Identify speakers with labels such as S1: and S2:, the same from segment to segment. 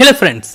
S1: Hello friends,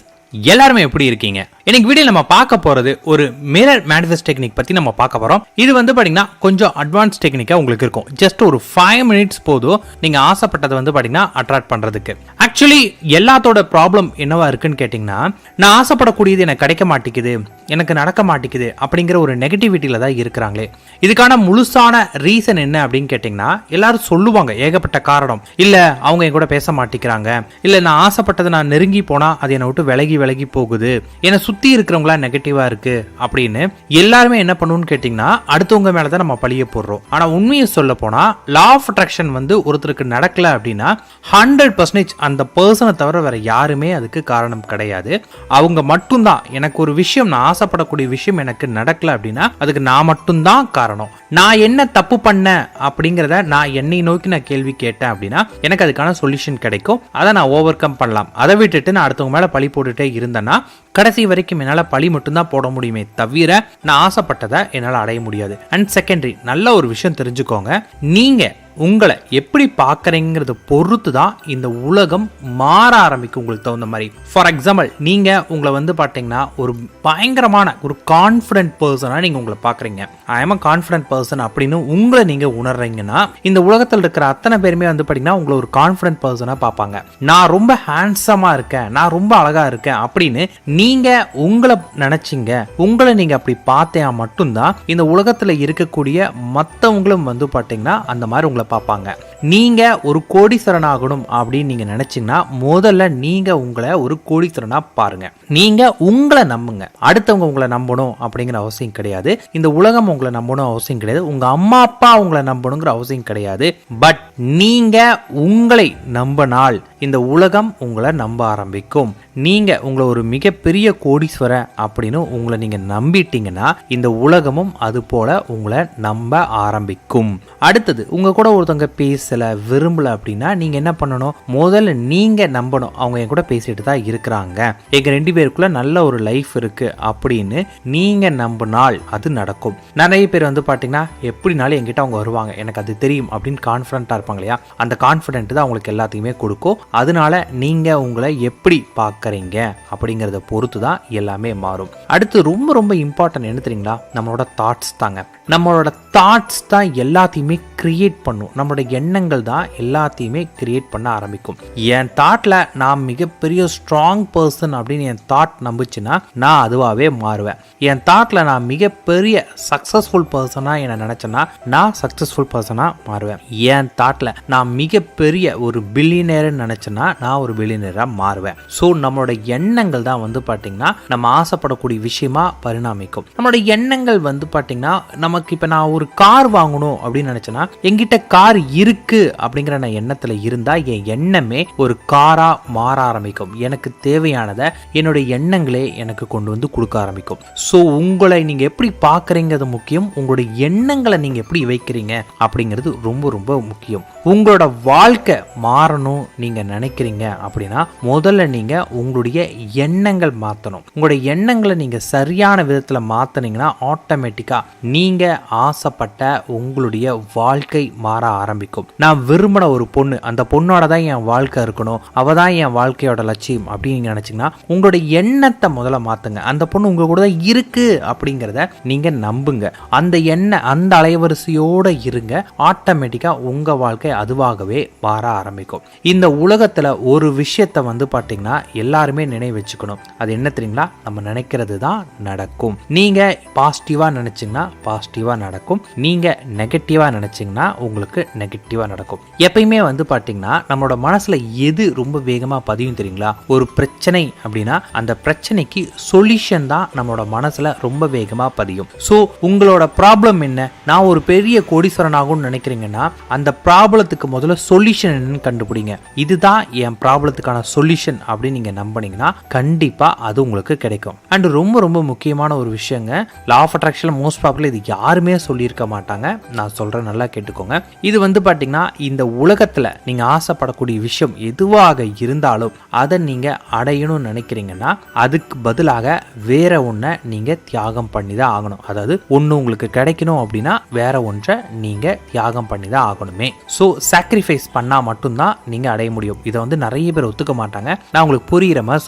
S1: எல்லாருமே எப்படி இருக்கீங்க? இன்னைக்கு வீடியோ நம்ம பார்க்க போறது ஒரு மிரர் மேனிஃபெஸ்ட் டெக்னிக் பத்தி நம்ம பார்க்க போறோம். இது பாத்தீங்கன்னா கொஞ்சம் அட்வான்ஸ் டெக்னிக்கா உங்களுக்கு இருக்கும். ஜஸ்ட் ஒரு 5 மினிட்ஸ் போதும் நீங்க ஆசைப்பட்டதை பாத்தீங்கன்னா அட்ராக்ட் பண்றதுக்கு. ஆக்சுவலி எல்லாத்தோட ப்ராப்ளம் என்னவா இருக்குன்னு கேட்டீங்கன்னா, நான் ஆசைப்படக்கூடியது எனக்கு கிடைக்க மாட்டேங்குது, எனக்கு நடக்க மாட்டேங்குது அப்படிங்கிற ஒரு நெகட்டிவிட்டியில தான் இருக்கிறாங்களே. இதுக்கான முழுசான ரீசன் என்ன அப்படின்னு கேட்டீங்கன்னா, எல்லாரும் சொல்லுவாங்க ஏகப்பட்ட காரணம். இல்ல அவங்க என் கூட பேச மாட்டேங்கிறாங்க, இல்ல நான் ஆசைப்பட்டதை நான் நெருங்கி போனா அது என்னை விட்டு விலகி விலகி போகுது, என்னை சுத்தி இருக்கிறவங்களா நெகட்டிவா இருக்கு அப்படின்னு எல்லாருமே என்ன பண்ணுன்னு கேட்டீங்கன்னா, அடுத்தவங்க மேலதான் நம்ம பழிய போடுறோம். ஆனா உண்மையை சொல்ல போனா லா ஆஃப் அட்ராக்ஷன் ஒருத்தருக்கு நடக்கல அப்படின்னா 100% அந்த பர்சனை தவிர வேற யாருமே அதுக்கு காரணம் கிடையாது. அவங்க மட்டும்தான். எனக்கு ஒரு விஷயம், நான் ஆசைப்படக்கூடிய விஷயம் எனக்கு நடக்கல அப்படின்னா அதுக்கு நான் மட்டும்தான் காரணம். நான் என்ன தப்பு பண்ண அப்படிங்கறத நான் என்னை நோக்கி நான் கேள்வி கேட்டேன் அப்படின்னா எனக்கு அதுக்கான சொல்யூஷன் கிடைக்கும். அதை நான் ஓவர் கம் பண்ணலாம். அதை விட்டுட்டு நான் அடுத்தவங்க மேல பழி போட்டுட்டே இருந்தேன்னா கடைசி வரைக்கும் என்னால பழி மட்டும்தான் போட முடியுமே தவிர நான் ஆசைப்பட்டதை என்னால அடைய முடியாது. அண்ட் செகண்டரி, நல்ல ஒரு விஷயம் தெரிஞ்சுக்கோங்க, நீங்க உங்களை எப்படி பார்க்கறீங்கிறத பொறுத்து தான் இந்த உலகம் மாற ஆரம்பிக்கும் உங்களுக்கு தகுந்த மாதிரி. ஃபார் எக்ஸாம்பிள், நீங்க உங்களை பார்த்தீங்கன்னா ஒரு பயங்கரமான ஒரு கான்ஃபிடென்ட் பர்சனா நீங்க உங்களை பார்க்குறீங்க. I am a confident person அப்படின்னு உங்களை நீங்க உணர்றீங்கன்னா இந்த உலகத்தில் இருக்கிற அத்தனை பேருமே பார்த்தீங்கன்னா உங்களை ஒரு கான்ஃபிடென்ட் பர்சனா பார்ப்பாங்க. நான் ரொம்ப ஹேண்ட்ஸமா இருக்கேன், நான் ரொம்ப அழகா இருக்கேன் அப்படின்னு நீங்க உங்களை நினைச்சீங்க, உங்களை நீங்க அப்படி பார்த்தா மட்டும்தான் இந்த உலகத்துல இருக்கக்கூடிய மற்றவங்களும் பார்த்தீங்கன்னா அந்த மாதிரி உங்களை பார்ப்பாங்க. நீங்க ஒரு கோடீஸ்வரன் ஆகணும் அப்படின்னு நீங்க நினைச்சீங்கன்னா முதல்ல நீங்க உங்களை ஒரு கோடீஸ்வரனா பாருங்க. நீங்க உங்களை நம்புங்க. அடுத்தவங்க உங்களை நம்பணும் அப்படிங்கிற அவசியம் கிடையாது. இந்த உலகம் உங்களை நம்பணும் அவசியம் கிடையாது. உங்க அம்மா அப்பா உங்களை நம்பணுங்கிற அவசியம் கிடையாது. பட் நீங்க உங்களை நம்பினால் இந்த உலகம் உங்களை நம்ப ஆரம்பிக்கும். நீங்க உங்களை ஒரு மிகப்பெரிய கோடீஸ்வரன் அப்படின்னு உங்களை நீங்க நம்பிட்டீங்கன்னா இந்த உலகமும் அது போல உங்களை நம்ப ஆரம்பிக்கும். அடுத்தது, உங்க கூட ஒருத்தவங்க பேசல விரும்பல அப்படின்னா நீங்க என்ன பண்ணணும்? முதல்ல நீங்க நம்பணும், அவங்க என் கூட பேசிட்டு தான் இருக்கிறாங்க, எங்க 2 பேருக்குள்ள நல்ல ஒரு லைஃப் இருக்கு அப்படின்னு நீங்க நம்பினால் அது நடக்கும். நிறைய பேர் பாத்தீங்கன்னா எப்படினாலும் என்கிட்ட அவங்க வருவாங்க, எனக்கு அது தெரியும் அப்படின்னு கான்ஃபிடென்ட்டா இருப்பாங்க இல்லையா? அந்த கான்ஃபிடென்ட் தான் அவங்களுக்கு எல்லாத்தையுமே கொடுக்கும். அதனால நீங்க உங்களை எப்படி பார்க்கறீங்க அப்படிங்கறத பொறுத்து தான் எல்லாமே மாறும். அடுத்து ரொம்ப ரொம்ப இம்பார்ட்டன்ட் என்ன தெரியுங்களா? நம்மளோட தாட்ஸ் தாங்க. நம்மளோட தாட்ஸ் தான் எல்லாத்தையுமே கிரியேட் பண்ணும். நம்மளோட எண்ணங்கள் தான் எல்லாத்தையுமே கிரியேட் பண்ண ஆரம்பிக்கும். என் தாட்ல நான் மிகப்பெரிய ஸ்ட்ராங் பர்சன் அப்படின்னு என் தாட் நம்புச்சுன்னா நான் அதுவாகவே மாறுவேன். என் தாட்ல நான் மிகப்பெரிய சக்சஸ்ஃபுல் பர்சனா என்ன நினைச்சேன்னா நான் சக்சஸ்ஃபுல் பர்சனா மாறுவேன். என் தாட்ல நான் மிகப்பெரிய ஒரு பில்லியனர் நினைச்சேன்னா நான் ஒரு பில்லியனரா மாறுவேன். ஸோ நம்மளோட எண்ணங்கள் தான் பார்த்தீங்கன்னா நம்ம ஆசைப்படக்கூடிய விஷயமா பரிணாமிக்கும். நம்மளோட எண்ணங்கள் பார்த்தீங்கன்னா நமக்கு இப்ப நான் ஒரு கார் வாங்கணும் அப்படின்னு நினைச்சேன்னா என்கிட்ட கார் இருக்கு அப்படிங்கிற நான் எண்ணத்துல இருந்தா என் எண்ணமே ஒரு காரா மாற ஆரம்பிக்கும். எனக்கு தேவையானதை என்னுடைய எண்ணங்களே எனக்கு கொண்டு கொடுக்க ஆரம்பிக்கும். ஸோ உங்களை நீங்க எப்படி பார்க்கறீங்கிறது முக்கியம், உங்களுடைய எண்ணங்களை நீங்க எப்படி வைக்கிறீங்க அப்படிங்கிறது ரொம்ப ரொம்ப முக்கியம். உங்களோட வாழ்க்கை மாறணும் நீங்க நினைக்கிறீங்க அப்படின்னா முதல்ல நீங்க உங்களுடைய எண்ணங்கள் மாற்றணும். உங்களுடைய எண்ணங்களை நீங்க சரியான விதத்துல மாத்தினீங்கன்னா ஆட்டோமேட்டிக்கா நீங்க ஆசைப்பட்ட உங்களுடைய வாழ்க்கை மாற ஆரம்பிக்கும். நான் விரும்பின ஒரு பொண்ணு, அந்த பொண்ணோட தான் என் வாழ்க்கை இருக்கணும், அவ தான் என் வாழ்க்கையோட லட்சியம் அப்படின்னு நீங்க நினைச்சீங்கன்னா உங்களுடைய எண்ணத்தை முதல்ல மாத்துங்க. அந்த பொண்ணு உங்க கூட தான் இருக்கு அப்படிங்கிறத நீங்க நம்புங்க. அந்த எண்ணம், அந்த அலைவரிசையோட இருங்க. ஆட்டோமேட்டிக்கா உங்க வாழ்க்கை அதுவாகவே மாற ஆரம்பிக்கும். இந்த உலகத்துல ஒரு விஷயத்தை பாத்தீங்கன்னா எல்லாருமே நினைவு வச்சுக்கணும். அது என்ன தெரியுங்களா? நம்ம நினைக்கிறது தான் நடக்கும். நீங்க பாசிட்டிவா நினைச்சீங்கன்னா பாசிட்டிவா நடக்கும். நீங்க நெகட்டிவா நினைச்சீங்கன்னா உங்களுக்கு நெகட்டிவா நடக்கும். எப்பயுமே பாத்தீங்கன்னா நம்மளோட மனசுல எது ரொம்ப வேகமா பதியும் தெரியுங்களா? ஒரு பிரச்சனை அப்படின்னா அந்த பிரச்சனைக்கு சொல்யூஷன் தான் நம்மளோட மனசுல ரொம்ப வேகமா பதியும். சோ உங்களோட ப்ராப்ளம் என்ன? நான் ஒரு பெரிய கோடீஸ்வரன் ஆகும்னு நினைக்கிறீங்கன்னா அந்த ப்ராப்ளத்துக்கு முதல்ல சொல்யூஷன் என்னன்னு கண்டுபிடிங்க. இதுதான் என் ப்ராப்ளத்துக்கான சொல்யூஷன் அப்படின்னு நீங்க நம்பினீங்கன்னா கண்டிப்பா அது உங்களுக்கு கிடைக்கும். அண்ட் ரொம்ப ரொம்ப முக்கியமான ஒரு விஷயங்க, law of attraction most probably இது யாருமே சொல்லியிருக்க மாட்டாங்க. நான் சொல்றேன், நல்லா கேட்டுக்கோங்க. இது பாத்தீங்கன்னா பார்த்தீங்கன்னா இந்த உலகத்தில் நீங்கள் ஆசைப்படக்கூடிய விஷயம் எதுவாக இருந்தாலும் அதை நீங்கள் அடையணும்னு நினைக்கிறீங்கன்னா அதுக்கு பதிலாக வேற ஒன்றை நீங்கள் தியாகம் பண்ணி தான் ஆகணும். அதாவது ஒன்று உங்களுக்கு கிடைக்கணும் அப்படின்னா வேற ஒன்றை நீங்கள் தியாகம் பண்ணி தான் ஆகணுமே. ஸோ சாக்ரிஃபைஸ் பண்ணால் மட்டும்தான் நீங்கள் அடைய முடியும். இதை வந்து நிறைய பேர் ஒத்துக்க மாட்டாங்க. நான் உங்களுக்கு புரிகிற மாதிரி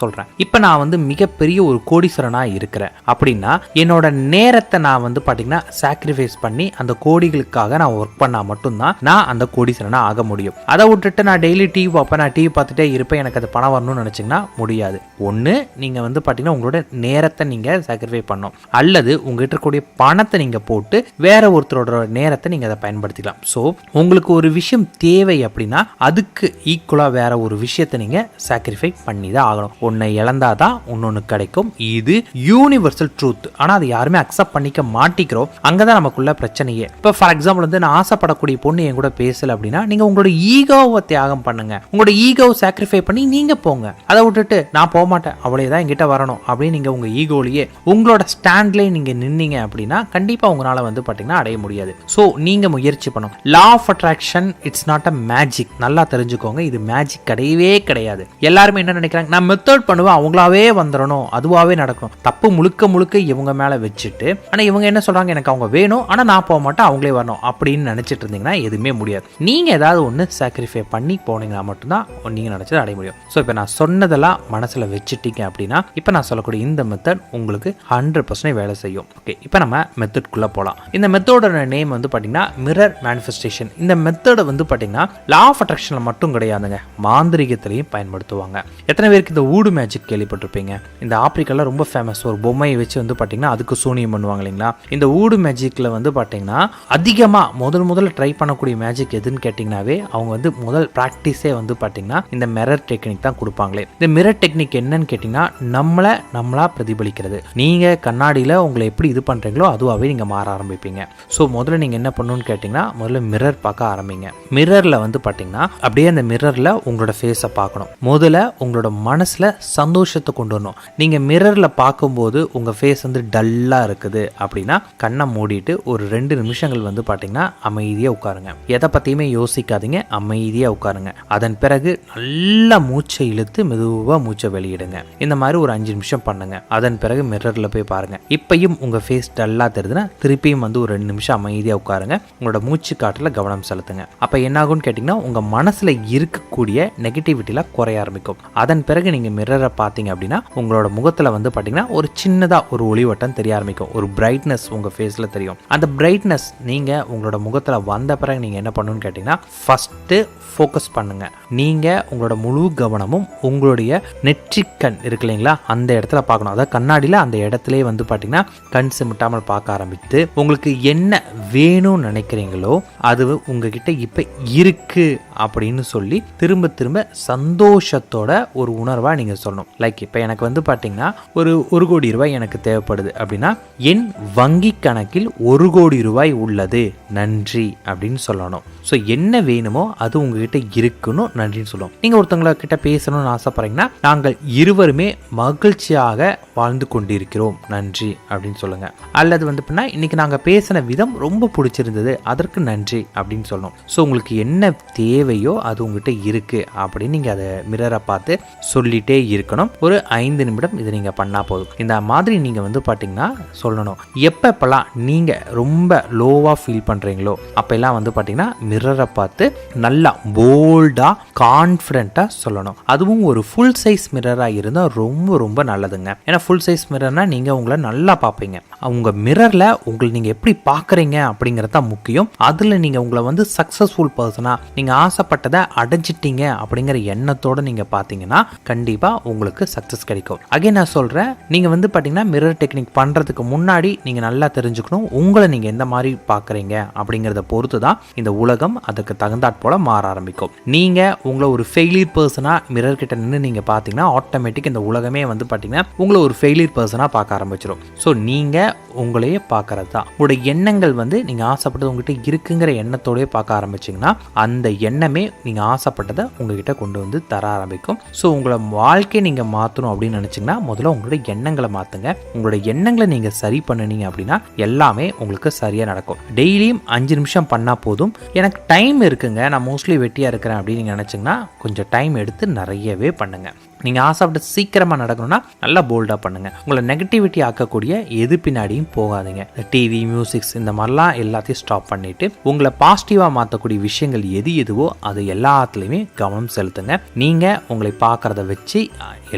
S1: சொல்கிறேன். இப்போ நான் வந்து மிகப்பெரிய ஒரு கோடீஸ்வரனாக இருக்கிறேன் அப்படின்னா என்னோட நேரத்தை நான் வந்து பார்த்தீங்கன்னா சாக்ரிஃபைஸ் பண்ணி அந்த கோடிகளுக்காக நான் ஒர்க் பண்ணால் மட்டும்தான் நான் அந்த கோடீஸ்வரனாக ஆக முடியும். அதை விட்டுட்டு நான் டெய்லி டிவி பார்ப்பேன், நான் டிவி பார்த்துட்டே இருப்பேன், எனக்கு அது பணம் வரணும்னு நினச்சிங்கன்னா முடியாது. ஒன்று நீங்கள் வந்து பார்த்தீங்கன்னா உங்களோட நேரத்தை நீங்கள் சாக்ரிஃபை பண்ணணும், அல்லது உங்ககிட்ட இருக்கக்கூடிய பணத்தை நீங்கள் போட்டு வேற ஒருத்தரோட நேரத்தை நீங்கள் அதை பயன்படுத்திக்கலாம். ஸோ உங்களுக்கு ஒரு விஷயம் தேவை அப்படின்னா அதுக்கு ஈக்குவலாக வேற ஒரு விஷயத்தை நீங்கள் சாக்ரிஃபை பண்ணி தான் ஆகணும். ஒன்றை இழந்தாதான் இன்னொன்று கிடைக்கும். இது யூனிவர்சல் ட்ரூத். ஆனால் அது யாருமே அக்செப்ட் பண்ணிக்க மாட்டிக்கிறோம். அங்கதான் நமக்குள்ள பிரச்சனையே. இப்போ ஃபார் எக்ஸாம்பிள் வந்து நான் ஆசைப்படக்கூடிய பொண்ணு என் கூட பேசல அப்படின்னா நீங்க உங்களோட ஈகோவை தியாகம் பண்ணுங்க. உங்களோட ஈகோவை சாக்ரிஃபை பண்ணி நீங்க போங்க. அதை விட்டுட்டு நான் போக மாட்டேன், அவளே தான் என்கிட்ட வரணும் அப்படின்னு நீங்க உங்க ஈகோலயே உங்களோட ஸ்டாண்ட்லேயே நீங்க நின்னீங்க அப்படின்னா கண்டிப்பா உங்களால வந்து பாத்தீங்கன்னா அடைய முடியாது. ஸோ நீங்க முயற்சி பண்ணணும். Law of attraction it's not a magic. நல்லா தெரிஞ்சுக்கோங்க, இது மேஜிக் கிடையவே கிடையாது. எல்லாருமே என்ன நினைக்கிறாங்க, நான் மெத்தட் பண்ணுவேன் அவங்களாவே வந்துடணும், அதுவாகவே நடக்கணும். தப்பு முழுக்க முழுக்க இவங்க மேல வச்சுட்டு ஆனா இவங்க என்ன சொல்றாங்க, எனக்கு அவங்க வேணும் ஆனா நான் போக மாட்டேன் அவங்களே வரணும் அப்படின்னு நினைச்சிட்டு இருந்தீங்கன்னா எதுவுமே முடியாது. நீங்க ஏதாவது ஒன்று சாக்ரிஃபை பண்ணி போனீங்கன்னா மட்டும்தான் நீங்க நினைச்சதை அடைய முடியும். ஸோ இப்போ நான் சொன்னதெல்லாம் மனசுல வச்சுட்டீங்க அப்படின்னா இப்போ நான் சொல்லக்கூடிய இந்த மெத்தட் உங்களுக்கு 100% வேலை செய்யும். ஓகே, இப்போ நம்ம மெத்தட்குள்ள போகலாம். இந்த மெத்தடோட நேம் வந்து பாத்தீங்கன்னா மிரர் மேனிஃபெஸ்டேஷன். இந்த மெத்தடை வந்து பாத்தீங்கன்னா லா ஆஃப் அட்ராக்ஷன்ல மட்டும் கிடையாதுங்க, மாந்திரிகத்திலையும் பயன்படுத்துவாங்க. எத்தனை பேருக்கு இந்த ஊடு மேஜிக் கேள்விப்பட்டிருப்பீங்க? இந்த ஆப்பிரிக்கால ரொம்ப ஃபேமஸ். ஒரு பொம்மையை வச்சு வந்து பாத்தீங்கன்னா அதுக்கு சூனியம் பண்ணுவாங்க இல்லைங்களா? இந்த ஊடு மேஜிக்ல வந்து பாத்தீங்கன்னா அதிகமா முதல்ல ட்ரை பண்ணக்கூடிய மேஜிக் எதுன்னு கேட்டீங்கன்னாவே அவங்க வந்து முதல் பிராக்டிஸே வந்து பாத்தீங்கன்னா இந்த மிரர் டெக்னிக் தான் கொடுப்பாங்களே. இந்த மிரர் டெக்னிக் என்னன்னு கேட்டீங்கன்னா நம்மளா பிரதிபலிக்கிறது. நீங்க கண்ணாடியில உங்களை எப்படி இது பண்றீங்களோ அதுவாகவே நீங்க மாற ஆரம்பிப்பீங்க. ஸோ முதல்ல நீங்க என்ன பண்ணணும்னு கேட்டீங்கன்னா முதல்ல மிரர் பார்க்க ஆரம்பிங்க. மிரர்ல வந்து பாத்தீங்கன்னா அப்படியே அந்த மிரர்ல உங்களோட ஃபேஸை பார்க்கணும். முதல்ல உங்களோட மனசுல சந்தோஷத்தை கொண்டு வரணும். நீங்க மிரர்ல பார்க்கும்போது உங்க ஃபேஸ் வந்து டல்லா இருக்குது அப்படின்னா கண்ணை மூடிட்டு ஒரு 2 நிமிஷங்கள் வந்து பாத்தீங்கன்னா அமைதியா உட்காருங்க. எதை பத்தியுமே யோசிக்காதீங்க, அமைதியா உட்காருங்க. அதன் பிறகு நல்லா மூச்சை இழுத்து மெதுவா மூச்சை வெளியிடுங்க. இந்த மாதிரி ஒரு 5 நிமிஷம் பண்ணுங்க. அதன் பிறகு மிரர்ல போய் பாருங்க. இப்பயும் உங்க ஃபேஸ் டல்லா தெரியுதுன்னா திருப்பியும் வந்து ஒரு 2 நிமிஷம் அமைதியா உட்காருங்க. உங்களோட மூச்சு காட்டுல கவனம் செலுத்துங்க. அப்ப என்ன ஆகும்னு கேட்டீங்கன்னா உங்க மனசுல இருக்கக்கூடிய நெகட்டிவிட்டில குறைய ஆரம்பிக்கும். அதன் பிறகு நீங்க மிரரை பார்த்தீங்க அப்படின்னா உங்களோட முகத்துல வந்து பாத்தீங்கன்னா ஒரு சின்னதா ஒரு ஒளிவட்டம் தெரிய ஆரம்பிக்கும். ஒரு பிரைட்னஸ் உங்க ஃபேஸ்ல தெரியும். அந்த பிரைட்னஸ் நீங்க உங்களோட முகத்துல வந்த பிறகு நீங்க என்ன பண்ணணும்னு கேட்டீங்கன்னா ஃபர்ஸ்ட் ஃபோக்கஸ் பண்ணுங்க. நீங்க உங்களோட முழு கவனமும் உங்களுடைய நெற்றிக்கண் இருக்கு இல்லைங்களா, அந்த இடத்துல பார்க்கணும். அதாவது கண்ணாடியில அந்த இடத்துல வந்து பாத்தீங்கன்னா கண் சிமிட்டாமல் பார்க்க ஆரம்பித்து உங்களுக்கு என்ன வேணும்னு நினைக்கிறீங்களோ அது உங்ககிட்ட இப்ப இருக்கு அப்படின்னு சொல்லி திரும்ப திரும்ப சந்தோஷத்தோட ஒரு உணர்வா நீங்க சொல்லணும். லைக் இப்ப எனக்கு வந்து பாத்தீங்கன்னா ஒரு 1 கோடி ரூபாய் எனக்கு தேவைப்படுது அப்படின்னா என் வங்கி கணக்கில் 1 கோடி ரூபாய் உள்ளது, நன்றி அப்படின்னு சொல்லணும். ஸோ என்ன வேணுமோ அது உங்ககிட்ட இருக்குன்னு நன்றின்னு சொல்லணும். நீங்க ஒருத்தவங்க கிட்ட பேசணும்னு ஆசைப்படுறீங்கன்னா நாங்கள் இருவருமே மகிழ்ச்சியாக வாழ்ந்து கொண்டிருக்கிறோம், நன்றி அப்படின்னு சொல்லுங்க. அல்லது வந்து இன்னைக்கு நாங்க பேசின விதம் ரொம்ப பிடிச்சிருந்தது, அதற்கு நன்றி அப்படின்னு சொல்லணும். ஸோ உங்களுக்கு என்ன தேவையோ அது உங்ககிட்ட இருக்கு அப்படின்னு நீங்க அதை மிரரை பார்த்து சொல்லிட்டே இருக்கணும். ஒரு 5 நிமிடம் இதை நீங்க பண்ணா போதும். இந்த மாதிரி நீங்க வந்து பாத்தீங்கன்னா சொல்லணும். எப்பெல்லாம் நீங்க ரொம்ப லோவா ஃபீல் பண்றீங்களோ அப்பெல்லாம் வந்து பாத்தீங்கன்னா மிரரை பார்த்து நல்லா போல்டா கான்ஃபிடென்ட்டா சொல்லணும். அதுவும் ஒரு ஃபுல் சைஸ் மிரரா இருந்தா ரொம்ப ரொம்ப நல்லதுங்க. ஏன்னா ஃபுல் சைஸ் மிரர்னா நீங்க உங்களை நல்லா பார்ப்பீங்க. உங்க மிரர்ல உங்களை நீங்க எப்படி பாக்குறீங்க அப்படிங்கறத முக்கியம். அதுல நீங்க உங்களை வந்து சக்சஸ்ஃபுல் பர்சனா நீங்க ஆசைப்பட்டதை அடைஞ்சிட்டீங்க அப்படிங்கிற எண்ணத்தோட நீங்க பாத்தீங்கன்னா கண்டிப்பா உங்களுக்கு சக்சஸ் கிடைக்கும். அகைன் நான் சொல்றேன், நீங்க வந்து பாத்தீங்கன்னா மிரர் டெக்னிக் பண்றதுக்கு முன்னாடி நீங்க நல்லா தெரிஞ்சுக்கணும் உங்களை நீங்க எந்த மாதிரி பாக்குறீங்க அப்படிங்கறத பொறுத்து தான் இந்த உலகம் அதுக்கு தகுந்தாற் போல மாற ஆரம்பிக்கும். நீங்க உங்களை ஒரு ஃபெயிலியர் பர்சனா மிரர் கிட்ட நின்று நீங்க பாத்தீங்கன்னா ஆட்டோமேட்டிக் இந்த உலகமே வந்து பாத்தீங்கன்னா உங்களை ஒரு ஃபெயிலியர் பர்சனா பார்க்க ஆரம்பிச்சிடும். ஸோ நீங்க உங்களையே பார்க்கறது தான். உங்களுடைய எண்ணங்கள் வந்து நீங்க ஆசைப்பட்டது உங்ககிட்ட இருக்குங்கிற எண்ணத்தோடய பார்க்க ஆரம்பிச்சிங்கன்னா அந்த எண்ணமே நீங்க ஆசைப்பட்டதை உங்ககிட்ட கொண்டு வந்து தர ஆரம்பிக்கும். ஸோ உங்களை வாழ்க்கையை நீங்க மாற்றணும் அப்படின்னு நினைச்சீங்கன்னா முதல்ல உங்களுடைய எண்ணங்களை மாற்றுங்க. உங்களுடைய எண்ணங்களை நீங்க சரி பண்ணினீங்க அப்படின்னா எல்லாமே உங்களுக்கு சரியா நடக்கும். டெய்லியும் 5 நிமிஷம் பண்ணா போதும். எனக்கு எனக்கு டைம் இருக்குங்க, நான் மோஸ்ட்லி வெட்டியாக இருக்கிறேன் அப்படின்னு நீங்கள் நினச்சிங்கன்னா கொஞ்சம் டைம் எடுத்து நிறையவே பண்ணுங்கள். நீங்கள் ஆசைப்பட்டு சீக்கிரமாக நடக்கணும்னா நல்லா போல்டாக பண்ணுங்கள். உங்களை நெகட்டிவிட்டி ஆக்கக்கூடிய எது பின்னாடியும் போகாதீங்க. டிவி, மியூசிக்ஸ் இந்த மாதிரிலாம் எல்லாத்தையும் ஸ்டாப் பண்ணிவிட்டு உங்களை பாசிட்டிவாக மாற்றக்கூடிய விஷயங்கள் எது எதுவோ அது எல்லாத்துலேயுமே கவனம் செலுத்துங்க. நீங்கள் உங்களை பார்க்குறத வச்சு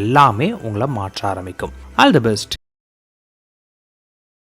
S1: எல்லாமே உங்களை மாற்ற ஆரம்பிக்கும். All the best.